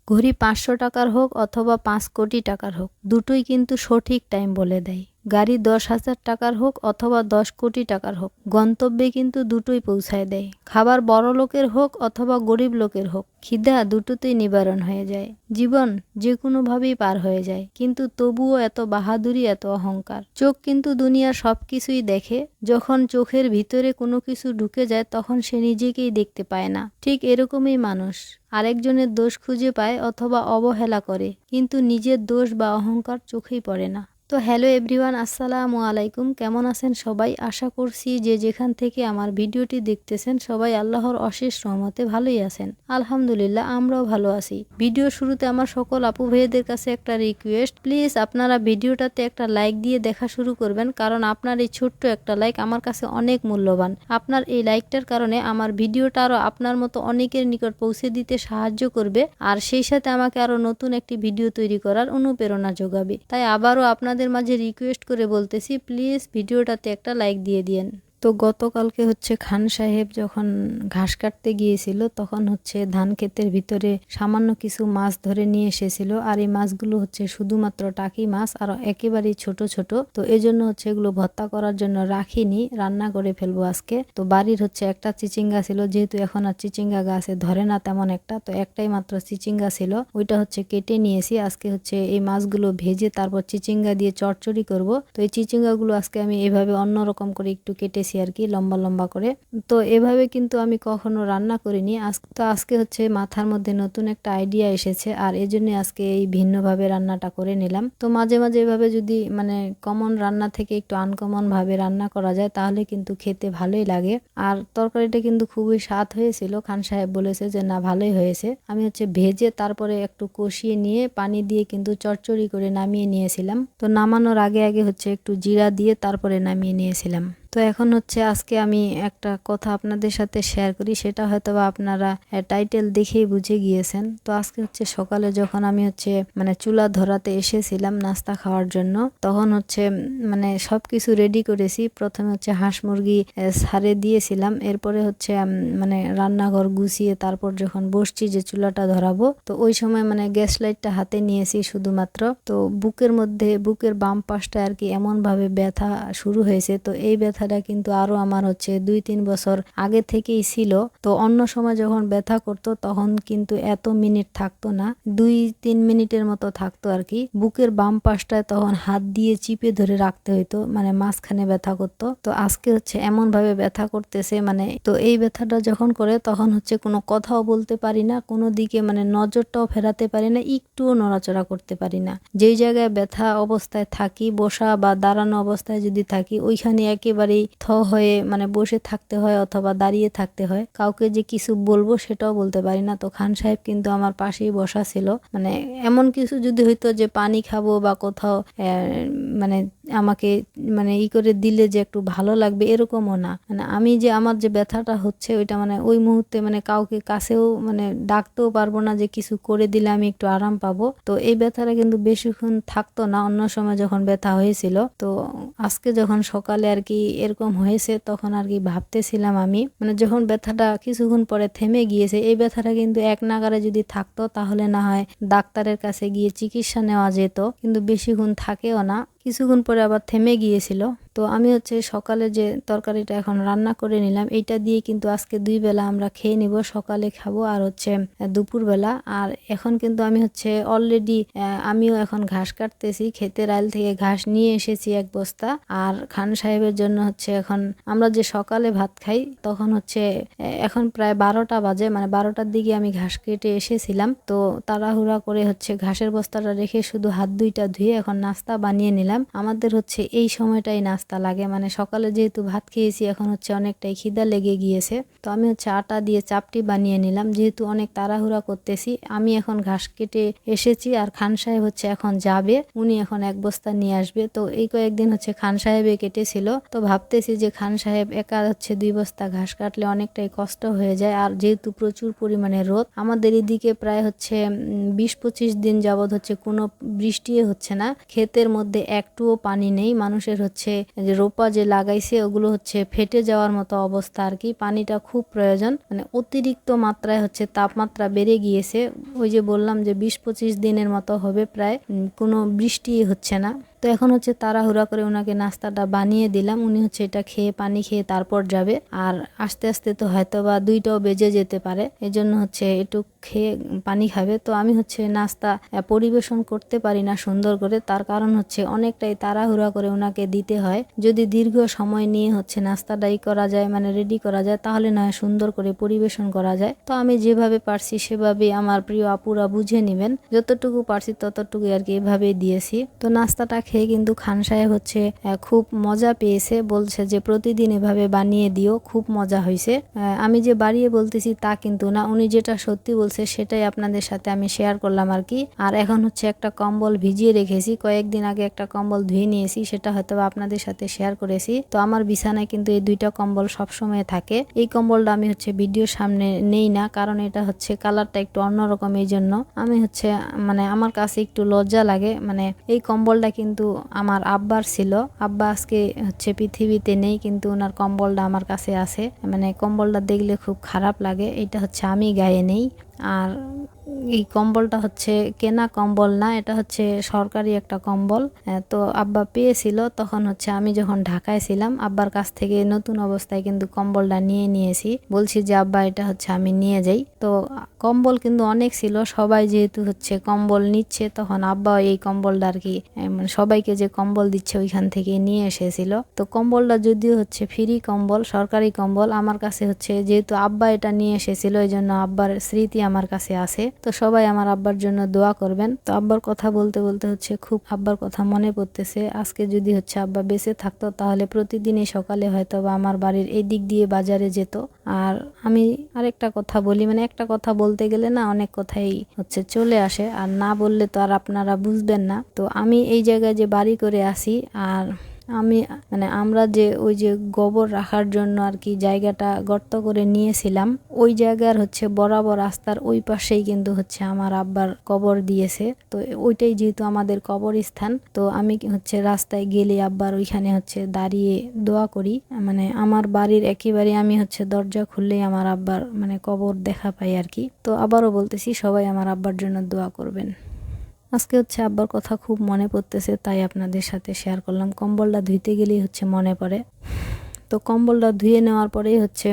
ঘড়ি ৫০০ টাকার হোক অথবা ৫ কোটি টাকার হোক, দুটোই কিন্তু সঠিক টাইম বলে দেয়। গাড়ি ১০,০০০ টাকার হোক অথবা ১০ কোটি টাকার হোক, গন্তব্যে কিন্তু দুটোই পৌঁছায় দেয়। খাবার বড় লোকের হোক অথবা গরিব লোকের হোক, খিদা দুটোতেই নিবারণ হয়ে যায়। জীবন যে কোনোভাবেই পার হয়ে যায়, কিন্তু তবুও এত বাহাদুরি, এত অহংকার। চোখ কিন্তু দুনিয়ার সব কিছুই দেখে, যখন চোখের ভিতরে কোনো কিছু ঢুকে যায় তখন সে নিজেকেই দেখতে পায় না। ঠিক এরকমই মানুষ আরেকজনের দোষ খুঁজে পায় অথবা অবহেলা করে, কিন্তু নিজের দোষ বা অহংকার চোখেই পড়ে না। তো হ্যালো এভরিওয়ান, আসসালামু আলাইকুম। কেমন আছেন সবাই? আশা করছি যে যেখান থেকে আমার ভিডিওটি দেখতেছেন সবাই আল্লাহর অশেষ রহমতে ভালোই আছেন। আলহামদুলিল্লাহ, আমরাও ভালো আছি। ভিডিও শুরুতে আমার সকল আপু ভাইদের কাছে একটা রিকোয়েস্ট, প্লিজ আপনারা ভিডিওটাতে একটা লাইক দিয়ে দেখা শুরু করবেন, কারণ আপনার এই ছোট্ট একটা লাইক আমার কাছে অনেক মূল্যবান। আপনার এই লাইকটার কারণে আমার ভিডিওটা আরও আপনার মতো অনেকের নিকট পৌঁছে দিতে সাহায্য করবে, আর সেই সাথে আমাকে আরও নতুন একটি ভিডিও তৈরি করার অনুপ্রেরণা যোগাবে। তাই আবারও আপনাদের মাঝে রিকোয়েস্ট করে বলতেছি, প্লিজ ভিডিওটাতে একটা লাইক দিয়ে দিন। তো গতকালকে খান সাহেব যখন ঘাস কাটতে গিয়েছিল, তখন ধান ক্ষেতের ভিতরে সামান্য কিছু মাছ ধরে নিয়ে এসেছিল। আর এই মাছগুলো শুধুমাত্র টাকি মাছ, আর একেবারেই ছোট ছোট। তো এজন্য এগুলো ভর্তা করার জন্য রাখিনি, রান্না করে ফেলবো আজকে। তো বাড়ির একটা চিচিঙ্গা ছিল, যেহেতু এখন আর চিচিঙ্গা গাছে ধরে না তেমন একটা, তো একটাই মাত্র চিচিঙ্গা ছিল, ওইটা কেটে নিয়েছি। আজকে এই মাছগুলো ভেজে তারপর চিচিঙ্গা দিয়ে চচ্চড়ি করব। তো এই চিচিঙ্গা গুলো আজকে আমি এভাবে অন্যরকম করে একটু কেটেছি আর কি, লম্বা লম্বা করে। তো এভাবে কিন্তু আমি কখনো রান্না করিনি। আজকে মাথার মধ্যে নতুন একটা আইডিয়া এসেছে, আর এজন্য আজকে এই ভিন্নভাবে রান্নাটা করে নিলাম। তো মাঝে মাঝে এভাবে যদি কমন রান্না থেকে একটু আনকমন ভাবে রান্না করা যায়, তাহলে কিন্তু খেতে ভালোই লাগে। আর তরকারিটা কিন্তু খুবই স্বাদ হয়েছিল। খান সাহেব বলেছে যে না, ভালোই হয়েছে। আমি ভেজে তারপরে একটু কষিয়ে নিয়ে পানি দিয়ে কিন্তু চচ্চড়ি করে নামিয়ে নিয়েছিলাম। তো নামানোর আগে আগে একটু জিরা দিয়ে তারপরে নামিয়ে নিয়েছিলাম। তো এখন আজকে আমি একটা কথা আপনাদের সাথে শেয়ার করি, সেটা হয়তো বা আপনারা টাইটেল দেখেই বুঝে গিয়েছেন। তো আজকে সকালে যখন আমি চুলা ধরাতে এসেছিলাম নাস্তা খাওয়ার জন্য, তখন সবকিছু রেডি করেছি। প্রথমে হাঁস মুরগি ছাড়ে দিয়েছিলাম, এরপরে রান্নাঘর গুছিয়ে তারপর যখন বসছি যে চুলাটা ধরাবো, তো ওই সময় গ্যাস লাইটটা হাতে নিয়েছি শুধুমাত্র। তো বুকের বাম পাশটা আর কি এমন ভাবে ব্যথা শুরু হয়েছে। তো এই ব্যথাটা কিন্তু আরো আমার 2-3 বছর আগে থেকেই ছিল। তো অন্য সময় যখন ব্যথা করতো তখন কিন্তু এত মিনিট থাকতো না, 2-3 মিনিটের মতো থাকতো আর কি। বুকের বাম পাশটায় তখন হাত দিয়ে চিপে ধরে রাখতে হইতো, মাঝখানে ব্যথা করতো। তো আজকে এমন ভাবে ব্যথা করতেছে, তো এই ব্যথাটা যখন করে তখন কোনো কথাও বলতে পারি না, কোনো দিকে নজরটাও ফেরাতে পারি না, একটুও নড়াচড়া করতে পারি না। যেই জায়গায় ব্যথা অবস্থায় থাকি, বসা বা দাঁড়ানো অবস্থায় যদি থাকি, ওইখানে একেবারেই হয়ে বসে থাকতে হয় অথবা দাঁড়িয়ে থাকতে হয়। কাউকে যে কিছু বলবো সেটাও বলতে পারি না। তো খান সাহেব কিন্তু আমার পাশেই বসা ছিল। এমন কিছু যদি হইতো যে পানি খাবো বা কোথাও আমাকে ই করে দিলে যে একটু ভালো লাগবে, এরকমও না। আমি যে আমার যে ব্যথাটা ওইটা ওই মুহূর্তে কাউকে কাছেও ডাকতেও পারবো না যে কিছু করে দিলে আমি একটু আরাম পাবো। তো এই ব্যথাটা কিন্তু বেশিক্ষণ থাকতো না অন্য সময় যখন ব্যথা হয়েছিল। তো আজকে যখন সকালে আর কি এরকম হয়েছে, তখন আর কি ভাবতেছিলাম আমি, যখন ব্যথাটা কিছুক্ষণ পরে থেমে গিয়েছে, এই ব্যথাটা কিন্তু এক নাগারে যদি থাকতো তাহলে না হয় ডাক্তারের কাছে গিয়ে চিকিৎসা নেওয়া যেত, কিন্তু বেশিক্ষণ থাকেও না, কিছুক্ষণ পরে আবার থেমে গিয়েছিল। তো আমি সকালে যে তরকারিটা এখন রান্না করে নিলাম, এইটা দিয়ে কিন্তু আজকে 2 বেলা আমরা খেয়ে নিব। সকালে খাবো আর দুপুর বেলা। আর এখন কিন্তু আমি অলরেডি আমিও এখন ঘাস কাটতেছি, ক্ষেতের আইল থেকে ঘাস নিয়ে এসেছি 1 বস্তা। আর খান সাহেবের জন্য এখন আমরা যে সকালে ভাত খাই, তখন এখন প্রায় 12টা বাজে, 12টার দিকে আমি ঘাস কেটে এসেছিলাম। তো তাড়াহুড়া করে ঘাসের বস্তাটা রেখে শুধু হাত দুইটা ধুয়ে এখন নাস্তা বানিয়ে নিলাম। আমাদের এই সময়টাই নাস্তা লাগে, সকালে যেহেতু ভাত খেয়েছি, এখন অনেকটাই খিদা লেগে গিয়েছে। তো আমি আটা দিয়ে চাপটি বানিয়ে নিলাম, যেহেতু অনেক তাড়াহুড়া করতেছি। আমি এখন ঘাস কেটে এসেছি, আর খান সাহেব এখন যাবে, উনি এখন 1 বস্তা নিয়ে আসবে। তো এই কয়েকদিন খান সাহেবে কেটেছিল। তো ভাবতেছি যে খান সাহেব একা 2 বস্তা ঘাস কাটলে অনেকটাই কষ্ট হয়ে যায়। আর যেহেতু প্রচুর পরিমাণে রোদ আমাদের এদিকে, প্রায় 20-25 দিন যাবৎ কোনো বৃষ্টি হচ্ছে না। ক্ষেতের মধ্যে একটুও পানি নেই। মানুষের হচ্ছে যে রোপা যে লাগাইছে ওগুলো হচ্ছে ফেটে যাওয়ার মতো অবস্থা আর কি। পানিটা খুব প্রয়োজন, মানে অতিরিক্ত মাত্রায় হচ্ছে তাপমাত্রা বেড়ে গিয়েছে। ওই যে বললাম যে 20-25 দিনের মতো হবে প্রায়, কোনো বৃষ্টি হচ্ছে না। তো এখন হচ্ছে তাড়াহুড়া করে ওনাকে নাস্তাটা বানিয়ে দিলাম। উনি হচ্ছে এটা খেয়ে পানি খেয়ে তারপর যাবে। আর আস্তে আস্তে তো হয়তো বা 2টাও বেজে যেতে পারে, এজন্য হচ্ছে একটু খেয়ে পানি খাবে। তো আমি হচ্ছে নাস্তা পরিবেশন করতে পারি না সুন্দর করে, তার কারণ হচ্ছে অনেকটাই তাড়াহুড়া করে ওনাকে দিতে হয়। যদি দীর্ঘ সময় নিয়ে হচ্ছে নাস্তাটাই করা যায়, মানে রেডি করা যায়, তাহলে না সুন্দর করে পরিবেশন করা যায়। তো আমি যেভাবে পারছি সেভাবে আমার প্রিয় আপুরা বুঝে নেবেন, যতটুকু পারছি ততটুকু আর কি এভাবেই দিয়েছি। তো নাস্তাটা খেয়ে কিন্তু খান সাহেব হচ্ছে খুব মজা পেয়েছে, বলছে যে প্রতিদিন এভাবে বানিয়ে দিও, খুব মজা হয়েছে। আমি যে বাড়িয়ে বলতেছি তা কিন্তু না, উনি যেটা সত্যি বলছে সেটাই আপনাদের সাথে আমি শেয়ার করলাম আর কি। আর এখন হচ্ছে একটা কম্বল ভিজিয়ে রেখেছি, কয়েকদিন আগে একটা কম্বল ধুয়ে নিয়েছি, সেটা হয়তো আপনাদের সাথে শেয়ার করেছি। তো আমার বিছানায় কিন্তু এই 2টা কম্বল সবসময় থাকে। এই কম্বলটা আমি হচ্ছে ভিডিওর সামনে নেই না, কারণ এটা হচ্ছে কালারটা একটু অন্যরকম, এই জন্য আমি হচ্ছে মানে আমার কাছে একটু লজ্জা লাগে। মানে এই কম্বলটা কিন্তু আমার আব্বার ছিল, আব্বা আজকে হচ্ছে পৃথিবীতে নেই, কিন্তু ওনার কম্বলটা আমার কাছে আছে। মানে কম্বলটা দেখলে খুব খারাপ লাগে, এটা হচ্ছে আমি গায়ে নেই। আর এই কম্বলটা হচ্ছে কেনা কম্বল না, এটা হচ্ছে সরকারি একটা কম্বল। তো আব্বা পেয়েছিল, তখন হচ্ছে আমি যখন ঢাকায় ছিলাম আব্বার কাছ থেকে নতুন অবস্থায় কিন্তু কম্বলটা নিয়েছি। বলছি যে আব্বা এটা হচ্ছে আমি নিয়ে যাই। তো কম্বল কিন্তু অনেক ছিল, সবাই যেহেতু হচ্ছে কম্বল নিচ্ছে, তখন আব্বা এই কম্বলটা আর কি মানে সবাইকে যে কম্বল দিচ্ছে ওইখান থেকে নিয়ে এসেছিল। তো কম্বলটা যদিও হচ্ছে ফ্রি কম্বল, সরকারি কম্বল, আমার কাছে হচ্ছে যেহেতু আব্বা এটা নিয়ে এসেছিল এই জন্য আব্বার স্মৃতি আমার কাছে আছে। তো সবাই আমার আব্বার জন্য দোয়া করবেন। তো আব্বার কথা বলতে বলতে হচ্ছে খুব আব্বার কথা মনে পড়তেছে। আজকে যদি হচ্ছে আব্বা বেঁচে থাকতো তাহলে প্রতিদিনই সকালে হয়তো বা আমার বাড়ির এই দিক দিয়ে বাজারে যেত। আর আমি আরেকটা কথা বলি, মানে একটা কথা বলতে গেলে না অনেক কথাই হচ্ছে চলে আসে, আর না বললে তো আর আপনারা বুঝবেন না। তো আমি এই জায়গায় যে বাড়ি করে আসি, আর আমি মানে আমরা যে ওই যে গোবর রাখার জন্য আর কি জায়গাটা গর্ত করে নিয়েছিলাম, ওই জায়গার হচ্ছে বরাবর রাস্তার ওই পাশেই কিন্তু হচ্ছে আমার আব্বার কবর দিয়েছে। তো ওইটাই যেহেতু আমাদের কবরস্থান, তো আমি হচ্ছে রাস্তায় গেলে আব্বার ওইখানে হচ্ছে দাঁড়িয়ে দোয়া করি। মানে আমার বাড়ির একেবারে আমি হচ্ছে দরজা খুললেই আমার আব্বার মানে কবর দেখা পাই আর কি। তো আবারও বলতেছি সবাই আমার আব্বার জন্য দোয়া করবেন। আজকে হচ্ছে আব্বার কথা খুব মনে পড়তেছে, তাই আপনাদের সাথে শেয়ার করলাম। কম্বলটা ধুইতে গেলেই হচ্ছে মনে পড়ে। তো কম্বলটা ধুয়ে নেওয়ার পরেই হচ্ছে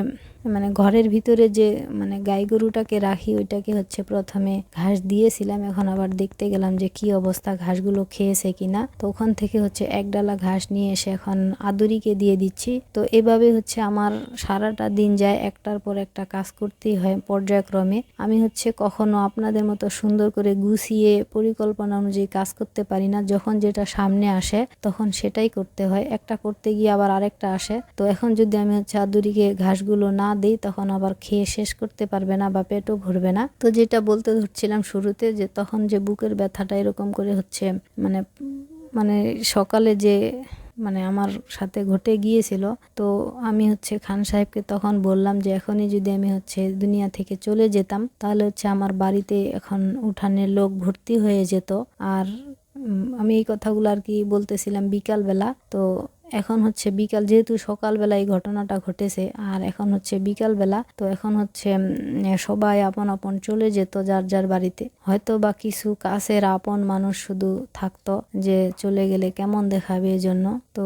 মানে ঘরের ভিতরে যে মানে গাই গরুটাকে রাখি ওইটাকে হচ্ছে প্রথমে ঘাস দিয়েছিলাম, এখন আবার দেখতে গেলাম যে কি অবস্থা, ঘাসগুলো খেয়েছে কিনা। তো ওখান থেকে হচ্ছে এক ডালা ঘাস নিয়ে এসে এখন আদুরিকে দিয়ে দিচ্ছি। তো এভাবে হচ্ছে আমার সারাটা দিন যায়, একটার পর একটা কাজ করতেই হয় পর্যায়ক্রমে। আমি হচ্ছে কখনো আপনাদের মতো সুন্দর করে গুছিয়ে পরিকল্পনা অনুযায়ী কাজ করতে পারি না। যখন যেটা সামনে আসে তখন সেটাই করতে হয়, একটা করতে গিয়ে আবার আরেকটা আসে। তো এখন যদি আমি হচ্ছে আদুরিকে ঘাসগুলো না দিই তখন আবার খেয়ে শেষ করতে পারবে না বা পেটও ভরবে না। তো যেটা বলতে ধরছিলাম শুরুতে, যে তখন যে বুকের ব্যথাটা এরকম করে হচ্ছে মানে মানে সকালে যে মানে আমার সাথে ঘটে গিয়েছিল, তো আমি হচ্ছে খান সাহেবকে তখন বললাম যে এখনই যদি আমি হচ্ছে দুনিয়া থেকে চলে যেতাম তাহলে হচ্ছে আমার বাড়িতে এখন উঠানের লোক ভর্তি হয়ে যেত। আর আমি এই কথাগুলো আর কি বলতেছিলাম বিকালবেলা। তো এখন হচ্ছে বিকাল, যেহেতু সকালবেলা এই ঘটনাটা ঘটেছে আর এখন হচ্ছে বিকালবেলা, তো এখন হচ্ছে সবাই আপন আপন চলে যেত যার যার বাড়িতে। হয়তো বা কিছু কাছের আপন মানুষ শুধু থাকতো, যে চলে গেলে কেমন দেখাবে এজন্য। তো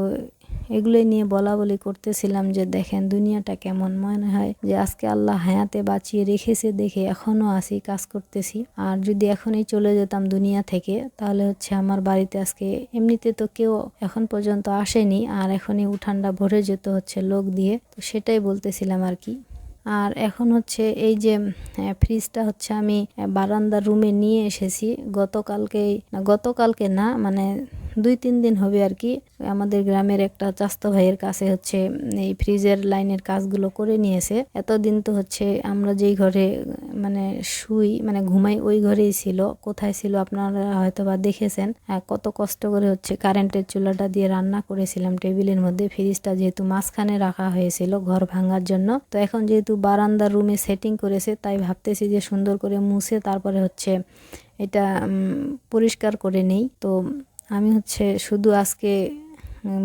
এগুলোই নিয়ে বলা বলি করতেছিলাম যে দেখেন দুনিয়াটা কেমন, মনে হয় যে আজকে আল্লাহ হায়াতে বাঁচিয়ে রেখেছে দেখে এখনো আসি, কাজ করতেছি। আর যদি এখনই চলে যেতাম দুনিয়া থেকে তাহলে হচ্ছে আমার বাড়িতে আজকে এমনিতে তো কেউ এখন পর্যন্ত আসেনি, আর এখনই উঠানটা ভরে যেত হচ্ছে লোক দিয়ে। তো সেটাই বলতেছিলাম আর কি। আর এখন হচ্ছে এই যে ফ্রিজটা হচ্ছে আমি বারান্দার রুমে নিয়ে এসেছি গতকালকে না মানে 2-3 দিন হবে আর কি। আমাদের গ্রামের একটা চাস্তো ভাইয়ের কাছে হচ্ছে এই ফ্রিজের লাইনের কাজগুলো করে নিয়েছে। এতদিন তো হচ্ছে আমরা যেই ঘরে মানে শুই মানে ঘুমাই ওই ঘরেই ছিল। কোথায় ছিল আপনারা হয়তো বা দেখেছেন, কত কষ্ট করে হচ্ছে কারেন্টের চুলাটা দিয়ে রান্না করেছিলাম টেবিলের মধ্যে। ফ্রিজটা যেহেতু মাঝখানে রাখা হয়েছিল ঘর ভাঙার জন্য, তো এখন যেহেতু বারান্দার রুমে সেটিং করেছে তাই ভাবতেছি যে সুন্দর করে মুছে তারপরে হচ্ছে এটা পরিষ্কার করে নেই। তো আমি হচ্ছে শুধু আজকে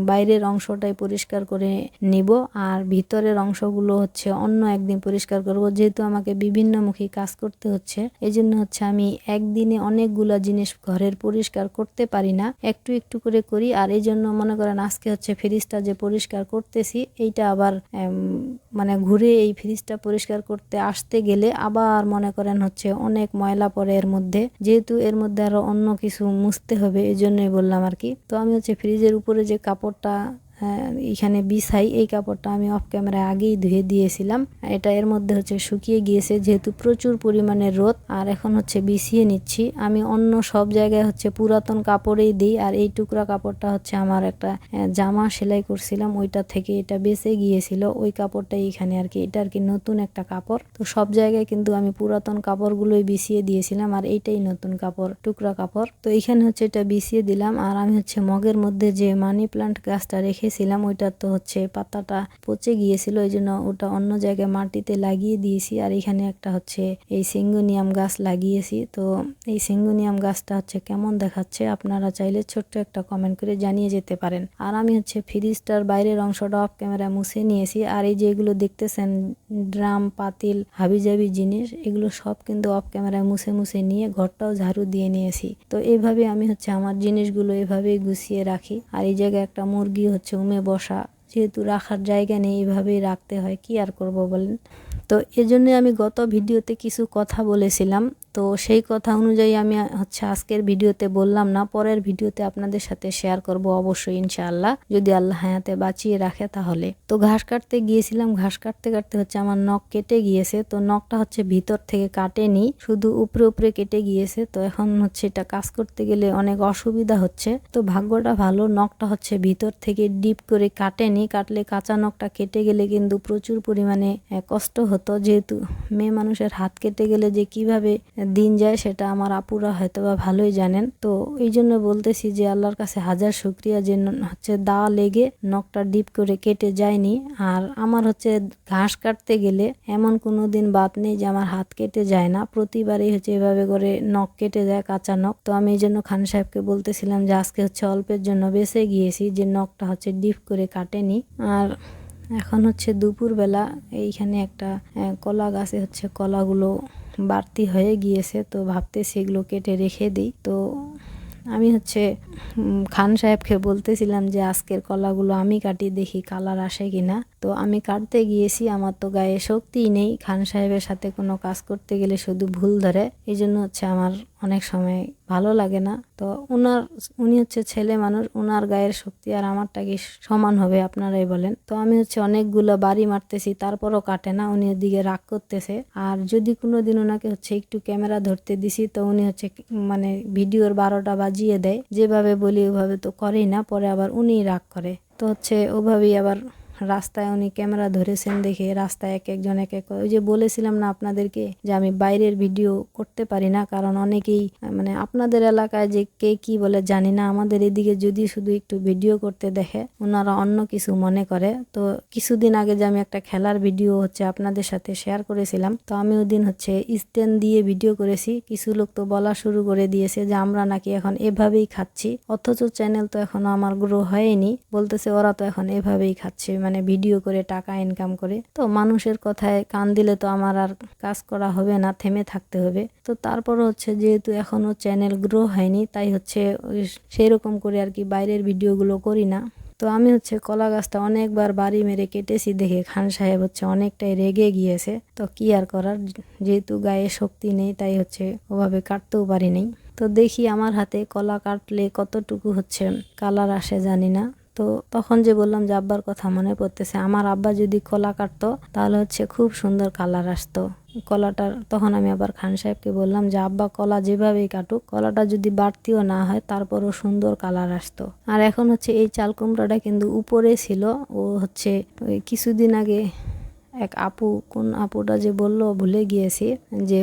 বাইরের অংশটাই পরিষ্কার করে নিব, আর ভিতরের অংশগুলো হচ্ছে অন্য একদিন পরিষ্কার করব। যেহেতু আমাকে বিভিন্নমুখী কাজ করতে হচ্ছে, এই জন্য হচ্ছে আমি একদিনে অনেকগুলা জিনিস ঘরের পরিষ্কার করতে পারি না, একটু একটু করে করি। আর এই জন্য মনে করেন আজকে হচ্ছে ফ্রিজটা যে পরিষ্কার করতেছি, এইটা আবার মানে ঘুরে এই ফ্রিজটা পরিষ্কার করতে আসতে গেলে আবার মনে করেন হচ্ছে অনেক ময়লা পড়ে এর মধ্যে, যেহেতু এর মধ্যে আরো অন্য কিছু মুছতে হবে, এই জন্যই বললাম আর কি। তো আমি হচ্ছে ফ্রিজের উপরে যে কাপড়টা এখানে বিছাই, এই কাপড়টা আমি অফ ক্যামেরায় আগেই ধুয়ে দিয়েছিলাম। এটা এর মধ্যে হচ্ছে শুকিয়ে গিয়েছে, যেহেতু প্রচুর পরিমাণে রোদ। আর এখন হচ্ছে বিছিয়ে নিচ্ছি। আমি অন্য সব জায়গায় হচ্ছে পুরাতন কাপড়েই দিই, আর এই টুকরা কাপড়টা হচ্ছে আমার একটা জামা সেলাই করছিলাম, ওইটা থেকে এটা বেঁচে গিয়েছিল, ওই কাপড়টাই এখানে আর কি। এটা আর কি নতুন একটা কাপড়। তো সব জায়গায় কিন্তু আমি পুরাতন কাপড়গুলোই বিছিয়ে দিয়েছিলাম, আর এইটাই নতুন কাপড়, টুকরা কাপড়। তো এখানে হচ্ছে এটা বিছিয়ে দিলাম। আর আমি হচ্ছে মগের মধ্যে যে মানি প্লান্ট গাছটা রেখেছিলাম, ওইটা তো হচ্ছে পাতাটা পচে গিয়েছিল, এই জন্য ওটা অন্য জায়গায় মাটিতে লাগিয়ে দিয়েছি। আর এখানে একটা হচ্ছে এই সিঙ্গোনিয়াম গাছ লাগিয়েছি। তো এই সিঙ্গোনিয়াম গাছটা হচ্ছে কেমন দেখাচ্ছে আপনারা চাইলে ছোট্ট একটা কমেন্ট করে জানিয়ে যেতে পারেন। আর আমি হচ্ছে ফ্রিজটার বাইরের অংশটা অফ ক্যামেরা মুছে নিয়েছি। আর এই যে এগুলো দেখতেছেন ড্রাম, পাতিল, হাবিজাবি জিনিস, এগুলো সব কিন্তু অফ ক্যামেরায় মুছে মুছে নিয়ে ঘরটাও ঝাড়ু দিয়ে নিয়েছি। তো এইভাবে আমি হচ্ছে আমার জিনিসগুলো এভাবেই গুছিয়ে রাখি। আর এই জায়গায় একটা মুরগি হচ্ছে উমে বসা, যেহেতু রাখার জায়গা নেই, এইভাবেই রাখতে হয়, কি আর করব বলেন। তো এজন্য আমি গত ভিডিওতে কিছু কথা বলেছিলাম, তো সেই কথা অনুযায়ী আমি হচ্ছে আজকের ভিডিওতে বললাম না, পরের ভিডিওতে আপনাদের সাথে শেয়ার করব অবশ্যই ইনশাআল্লাহ, যদি আল্লাহ হায়াতে বাঁচিয়ে রাখে তাহলে। তো ঘাস কাটতে গিয়েছিলাম, ঘাস কাটতে কাটতে হচ্ছে আমার নখ কেটে গিয়েছে। তো নখটা হচ্ছে ভিতর থেকে কাটেনি, শুধু উপরে উপরে কেটে গিয়েছে। তো এখন হচ্ছে এটা কাজ করতে গেলে অনেক অসুবিধা হচ্ছে। তো ভাগ্যটা ভালো, নখটা হচ্ছে ভিতর থেকে ডিপ করে কাটেনি, কাটলে কাঁচা নখটা কেটে গেলে কিন্তু প্রচুর পরিমাণে কষ্ট হতো। যেহেতু মেয়ে মানুষের হাত কেটে গেলে যে কিভাবে দিন যায় সেটা আমার আপুরা হয়তো বা ভালোই জানেন। তো এই জন্য বলতেছি যে আল্লাহর কাছে হাজার শুকরিয়া যে হচ্ছে দা লেগে নখটা ডিপ করে কেটে যায়নি। আর আমার হচ্ছে ঘাস কাটতে গেলে এমন কোনো দিন বাদ নেই যে আমার হাত কেটে যায় না, প্রতিবারই হচ্ছে এভাবে করে নখ কেটে যায়, কাঁচা নখ। তো আমি এই জন্য খান সাহেবকে বলতেছিলাম যে আজকে হচ্ছে অল্পের জন্য বেঁচে গিয়েছি, যে নখটা হচ্ছে ডিপ করে কাটেনি। আর এখন হচ্ছে দুপুরবেলা, এইখানে একটা কলা গাছে হচ্ছে কলাগুলো বাড়তি হয়ে গিয়েছে, তো ভাবতেছি এগুলো কেটে রেখে দিই। তো আমি হচ্ছে খান সাহেবকে বলতেছিলাম যে আজকের কলাগুলো আমি কাটি, দেখি কালার আসে কিনা। তো আমি কাটতে গিয়েছি, আমার তো গায়ে শক্তিই নেই, খান সাহেবের সাথে কোনো কাজ করতে গেলে শুধু ভুল ধরে, এই জন্য হচ্ছে আমার অনেক সময় ভালো লাগে না। তো উনি হচ্ছে ছেলে মানুষ, উনার গায়ের শক্তি আর আমারটা কি সমান হবে আপনারাই বলেন। তো আমি হচ্ছে অনেকগুলো বাড়ি মারতেছি, তারপরও কাটে না, উনি ওদিকে রাগ করতেছে। আর যদি কোনো দিন ওনাকে হচ্ছে একটু ক্যামেরা ধরতে দিছি, তো উনি হচ্ছে মানে ভিডিওর 12টা বাজিয়ে দেয়, যেভাবে বলি ওভাবে তো করেই না, পরে আবার উনিই রাগ করে। তো হচ্ছে ওভাবেই আবার রাস্তায় উনি ক্যামেরা ধরেছেন দেখে রাস্তায় এক একজন এক এক, ওই যে বলেছিলাম না আপনাদেরকে যে আমি বাইরের ভিডিও করতে পারি না, কারণ অনেকেই মানে আপনাদের এলাকায় যে কে কি বলে জানি না, আমাদের এদিকে যদি শুধু একটু ভিডিও করতে দেখে ওনারা অন্য কিছু মনে করে। তো কিছুদিন আগে যে আমি একটা খেলার ভিডিও হচ্ছে আপনাদের সাথে শেয়ার করেছিলাম, তো আমি ওই দিন হচ্ছে স্ট্যান্ড দিয়ে ভিডিও করেছি। কিছু লোক তো বলা শুরু করে দিয়েছে যে আমরা নাকি এখন এভাবেই খাচ্ছি, অথচ চ্যানেল তো এখনো আমার গ্রো হয়নি, বলতেছে ওরা তো এখন এভাবেই খাচ্ছে, মানে ভিডিও করে টাকা ইনকাম করে। তো মানুষের কথায় কান দিলে তো আমার আর কাজ করা হবে না, থেমে থাকতে হবে। তো তারপর হচ্ছে যেহেতু এখনো চ্যানেল গ্রো হয়নি, তাই হচ্ছে সেই রকম করে আর কি বাইরের ভিডিওগুলো করি না। তো আমি হচ্ছে কলা গাছটা অনেকবার বাড়ি মেরে কেটেছি দেখে খান সাহেব হচ্ছে অনেকটাই রেগে গিয়েছে। তো কি আর করার, যেহেতু গায়ে শক্তি নেই তাই হচ্ছে ওভাবে কাটতেও পারি নাই। তো দেখি আমার হাতে কলা কাটলে কতটুকু হচ্ছে কালার আসে জানি না। তো তখন যে বললাম যে আব্বার কথা মনে পড়তেছে, আমার আব্বা যদি কলা কাটতো তাহলে হচ্ছে খুব সুন্দর কালার আসতো কলাটার। তখন আমি আবার খান সাহেবকে বললাম যে আব্বা কলা যেভাবেই কাটুক, কলাটা যদি বাড়তিও না হয় তারপরও সুন্দর কালার আসতো। আর এখন হচ্ছে এই চাল কুমড়াটা কিন্তু উপরে ছিল, ও হচ্ছে ওই কিছুদিন আগে এক আপু, কোন আপুটা যে বলল ভুলে গিয়েছি, যে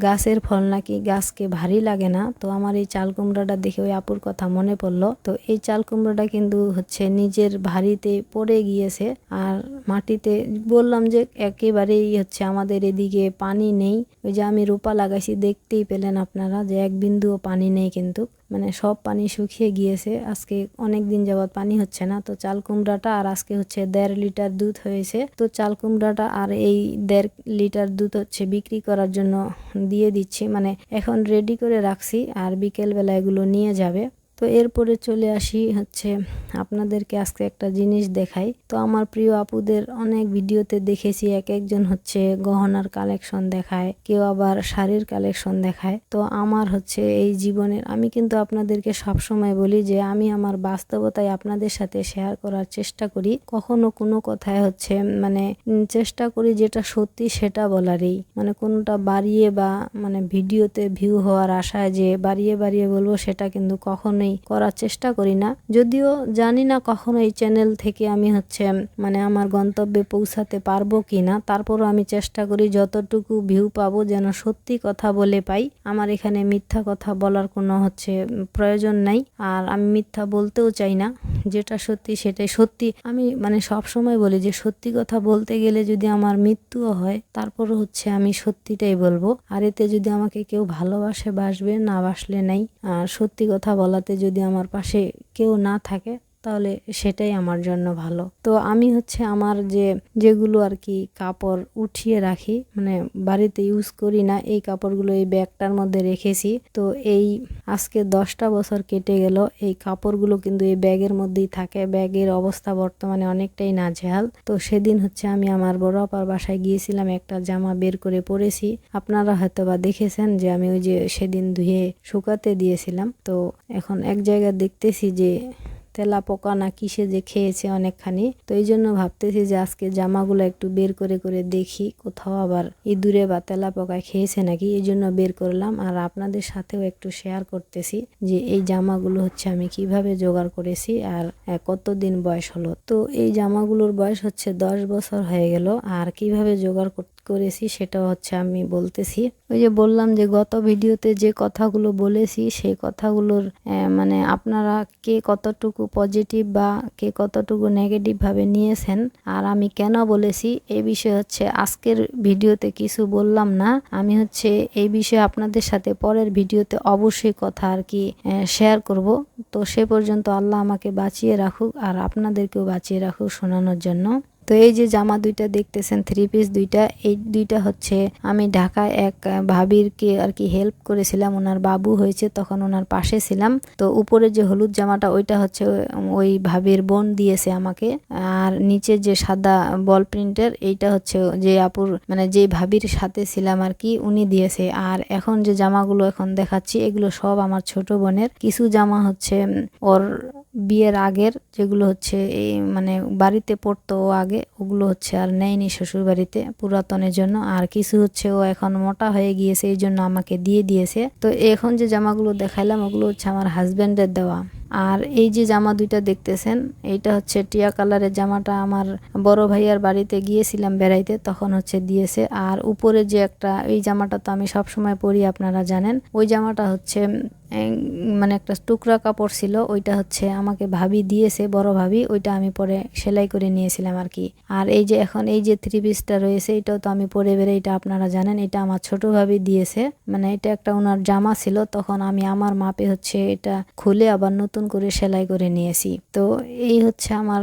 গাছের ফল নাকি গাছকে ভারী লাগে না। তো আমার এই চাল কুমড়াটা দেখে ওই আপুর কথা মনে পড়লো। তো এই চাল কুমড়াটা কিন্তু হচ্ছে নিজের ভারিতে পড়ে গিয়েছে, আর মাটিতে বললাম যে একেবারেই হচ্ছে আমাদের এদিকে পানি নেই। ওই যে আমি রোপা লাগাইছি, দেখতেই পেলেন আপনারা যে এক বিন্দুও পানি নেই কিন্তু। মানে সব পানি শুকিয়ে গিয়েছে। আজকে অনেক দিন যাবৎ পানি হচ্ছে না। তো চাল কুমড়াটা আর আজকে হচ্ছে 1.5 লিটার দুধ হয়েছে। তো চাল কুমড়াটা আর এই 1.5 লিটার দুধ হচ্ছে বিক্রি করার জন্য দিয়ে দিচ্ছি, মানে এখন রেডি করে রাখছি আর বিকেলবেলা এগুলো নিয়ে যাবে। তো এরপরে চলে আসি হচ্ছে আপনাদেরকে আজকে একটা জিনিস দেখাই। তো আমার প্রিয় আপুদের অনেক ভিডিওতে দেখেছি এক একজন হচ্ছে গহনার কালেকশন দেখায়, কেউ আবার শাড়ির কালেকশন দেখায়। তো আমার হচ্ছে এই জীবনের, আমি কিন্তু আপনাদেরকে সবসময় বলি যে আমি আমার বাস্তবতায় আপনাদের সাথে শেয়ার করার চেষ্টা করি। কখনো কোনো কথায় হচ্ছে মানে চেষ্টা করি যেটা সত্যি সেটা বলারই, মানে কোনোটা বাড়িয়ে বা মানে ভিডিওতে ভিউ হওয়ার আশায় যে বাড়িয়ে বাড়িয়ে বলবো সেটা কিন্তু কখনোই করার চেষ্টা করি না। যদিও জানি না কখনো এই চ্যানেল থেকে আমি হচ্ছে মানে আমার গন্তব্যে পৌঁছাতে পারবো কিনা, তারপরও আমি চেষ্টা করি যতটুকু ভিউ পাবো যেন সত্যি কথা বলে পাই। আমার এখানে মিথ্যা কথা বলার কোনো হচ্ছে প্রয়োজন নাই, আর আমি মিথ্যা বলতেও চাই না। যেটা সত্যি সেটাই সত্যি। আমি মানে সব সময় বলি যে সত্যি কথা বলতে গেলে যদি আমার মৃত্যুও হয় তারপরও হচ্ছে আমি সত্যিটাই বলবো। আর এতে যদি আমাকে কেউ ভালোবাসে বাসবে, না বাসলে নাই। আর সত্যি কথা বলাতে যদি আমার পাশে কেউ না থাকে তাহলে সেটাই আমার জন্য ভালো। তো আমি হচ্ছে আমার যেগুলো আর কি কাপড় উঠিয়ে রাখি, মানে বাড়িতে ইউজ করি না, এই কাপড়গুলো এই ব্যাগটার মধ্যে রেখেছি। তো এই আজকে 10টা বছর কেটে গেল, এই কাপড়গুলো কিন্তু এই ব্যাগের মধ্যেই থাকে। ব্যাগের অবস্থা বর্তমানে অনেকটাই নাজেহাল। তো সেদিন হচ্ছে আমি আমার বড় আপার বাসায় গিয়েছিলাম, একটা জামা বের করে পরেছি। আপনারা হয়তো বা দেখেছেন যে আমি ওই যে সেদিন ধুয়ে শুকাতে দিয়েছিলাম। তো এখন এক জায়গায় দেখতেছি যে তেলা পোকা না কিসে যে খেয়েছে অনেকখানি। তো এই জন্য ভাবতেছি যে আজকে জামাগুলো একটু বের করে করে দেখি কোথাও আবার ইঁদুরে বা তেলা পোকা খেয়েছে নাকি, এই জন্য বের করলাম। আর আপনাদের সাথেও একটু শেয়ার করতেছি যে এই জামাগুলো হচ্ছে আমি কিভাবে জোগাড় করেছি আর কতদিন বয়স হলো। তো এই জামাগুলোর বয়স হচ্ছে 10 বছর হয়ে গেল। আর কিভাবে জোগাড় করেছি সেটাও হচ্ছে আমি বলতেছি। ওই যে বললাম যে গত ভিডিওতে যে কথাগুলো বলেছি সেই কথাগুলোর মানে আপনারা কে কতটুকু পজিটিভ বা কে কতটুকু নেগেটিভ ভাবে নিয়েছেন আর আমি কেন বলেছি এই বিষয়ে হচ্ছে আজকের ভিডিওতে কিছু বললাম না। আমি হচ্ছে এই বিষয়ে আপনাদের সাথে পরের ভিডিওতে অবশ্যই কথা আর কি শেয়ার করব। তো সে পর্যন্ত আল্লাহ আমাকে বাঁচিয়ে রাখুক আর আপনাদেরকেও বাঁচিয়ে রাখুক শোনানোর জন্য। তো এই যে জামা দুইটা দেখতেছেন 3 পিস দুইটা, এই দুইটা হচ্ছে আমি ঢাকায় এক ভাবিরকে আর কি হেল্প করেছিলাম, ওনার বাবু হয়েছে তখন ওনার পাশে ছিলাম। তো উপরে যে হলুদ জামাটা ওইটা হচ্ছে ওই ভাবির বোন দিয়েছে আমাকে, আর নিচে যে সাদা বল প্রিন্টের এইটা হচ্ছে যে আপুর মানে যে ভাবির সাথে ছিলাম আর কি উনি দিয়েছে। আর এখন যে জামাগুলো এখন দেখাচ্ছি এগুলো সব আমার ছোট বোনের। কিছু জামা হচ্ছে ওর বিয়ের আগের, যেগুলো হচ্ছে এই মানে বাড়িতে পড়তো ও আগে, ওগুলো হচ্ছে আর নেয়নি শ্বশুর বাড়িতে পুরাতনের জন্য। আর কিছু হচ্ছে ও এখন মোটা হয়ে গিয়েছে এই জন্য আমাকে দিয়ে দিয়েছে। তো এখন যে জামাগুলো দেখাইলাম ওগুলো হচ্ছে আমার হাজব্যান্ডের দেওয়া। আর এই যে জামা দুইটা দেখতেছেন এইটা হচ্ছে টিয়া কালারের জামাটা আমার বড় ভাইয়ার বাড়িতে গিয়েছিলাম বেড়াইতে তখন হচ্ছে দিয়েছে। আর উপরে যে একটা এই জামাটা তো আমি সব সময় পরি আপনারা জানেন, ওই জামাটা হচ্ছে মানে একটা টুকরা কাপড় ছিল, ওইটা হচ্ছে আমাকে ভাবি দিয়েছে, বড় ভাবি, ওইটা আমি পরে সেলাই করে নিয়েছিলাম আর কি। আর এই যে এখন এই যে 3 পিসটা রয়েছে এটাও তো আমি পরে বেড়ে, এটা আপনারা জানেন, এটা আমার ছোট ভাবি দিয়েছে। মানে এটা একটা ওনার জামা ছিল, তখন আমি আমার মাপে হচ্ছে এটা খুলে আবার নতুন করে সেলাই করে নিয়েছি। তো এই হচ্ছে আমার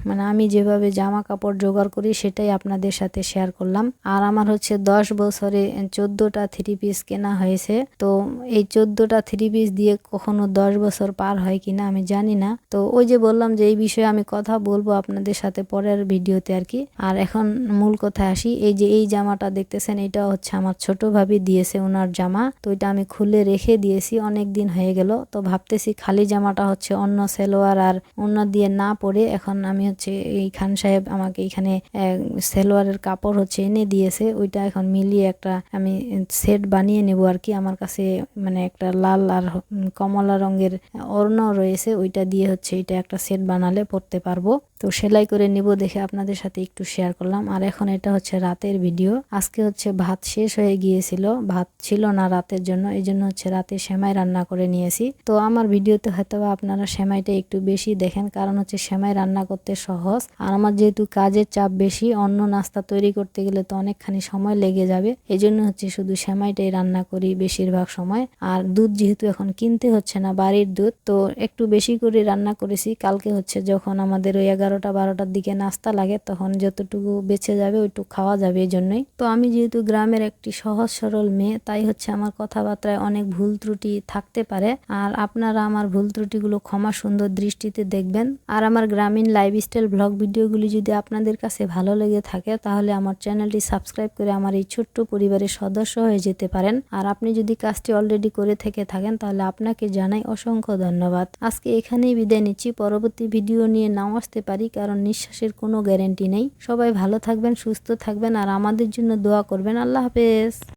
মানে আমি যেভাবে জামা কাপড় জোগাড় করি সেটাই আপনাদের সাথে শেয়ার করলাম। আর আমার হচ্ছে 10 বছরে 14টা 3 পিস কেনা হয়েছে। তো এই 14টা 3 পিস দিয়ে কখনো 10 বছর পার হয় কিনা আমি জানি না। তো ওই যে বললাম যে এই বিষয়ে আমি কথা বলবো আপনাদের সাথে পরের ভিডিওতে আর কি। আর এখন মূল কথা আসি, এই যে এই জামাটা দেখতেছেন এটা হচ্ছে আমার ছোট ভাবি দিয়েছে ওনার জামা। তো এটা আমি খুলে রেখে দিয়েছি, অনেক দিন হয়ে গেল। তো ভাবতেছি খালি জামাটা হচ্ছে অন্য সেলোয়ার আর অন্য দিয়ে না পরে এখন আমি হচ্ছে এই খান সাহেব আমাকে এখানে সেলোয়ারের কাপড় হচ্ছে এনে দিয়েছে, ওইটা এখন মিলিয়ে একটা আমি সেট বানিয়ে নেব আর কি। আমার কাছে মানে একটা লাল আর কমলা রঙের ওড়না রয়েছে, ওইটা দিয়ে হচ্ছে এটা একটা সেট বানালে পরতে পারবো। তো সেলাই করে নিব দেখে আপনাদের সাথে একটু শেয়ার করলাম। আর এখন এটা হচ্ছে রাতের ভিডিও। আজকে হচ্ছে ভাত শেষ হয়ে গিয়েছিল, ভাত ছিল না রাতের জন্য, এই জন্য হচ্ছে রাতে সেমাই রান্না করে নিয়েছি। তো আমার ভিডিওতে হয়তো আপনারা সেমাইটা একটু বেশি দেখেন, কারণ হচ্ছে সেমাই রান্না করতে সহজ। আর আমার যেহেতু কাজের চাপ বেশি, অন্য নাস্তা তৈরি করতে গেলে তো অনেকখানি সময় লেগে যাবে, এই জন্য হচ্ছে শুধু সেমাইটাই রান্না করি বেশিরভাগ সময়। আর দুধ যেহেতু এখন কিনতে হচ্ছে না, বাড়ির দুধ, তো একটু বেশি করে রান্না করেছি। কালকে হচ্ছে যখন আমাদের ওই 11টা-12টার দিকে নাস্তা লাগে, তখন যতটুকু বেঁচে যাবে ওইটুকু খাওয়া যাবে, এই জন্যই। তো আমি যেহেতু গ্রামের একটি সহজ সরল মেয়ে, তাই হচ্ছে আমার কথাবার্তায় অনেক ভুল ত্রুটি থাকতে পারে। আর আপনারা আমার ভুল ত্রুটিগুলো ক্ষমা সুন্দর দৃষ্টিতে দেখবেন। আর আমার গ্রামীণ লাইফস্টাইল ব্লগ ভিডিওগুলি যদি আপনাদের কাছে ভালো লেগে থাকে, তাহলে আমার চ্যানেলটি সাবস্ক্রাইব করে আমার এই ছোট্ট পরিবারের সদস্য হয়ে যেতে পারেন। আর আপনি যদি কাজটি অলরেডি করে থেকে থাকেন, তাহলে আপনাকে জানাই অসংখ্য ধন্যবাদ। আজকে এখানেই বিদায় নিচ্ছি। পরবর্তী ভিডিও নিয়ে নাও আসতে পারি, কারণ নিঃশ্বাসের কোনো গ্যারেন্টি নেই। সবাই ভালো থাকবেন, সুস্থ থাকবেন, আর আমাদের জন্য দোয়া করবেন। আল্লাহ হাফেজ।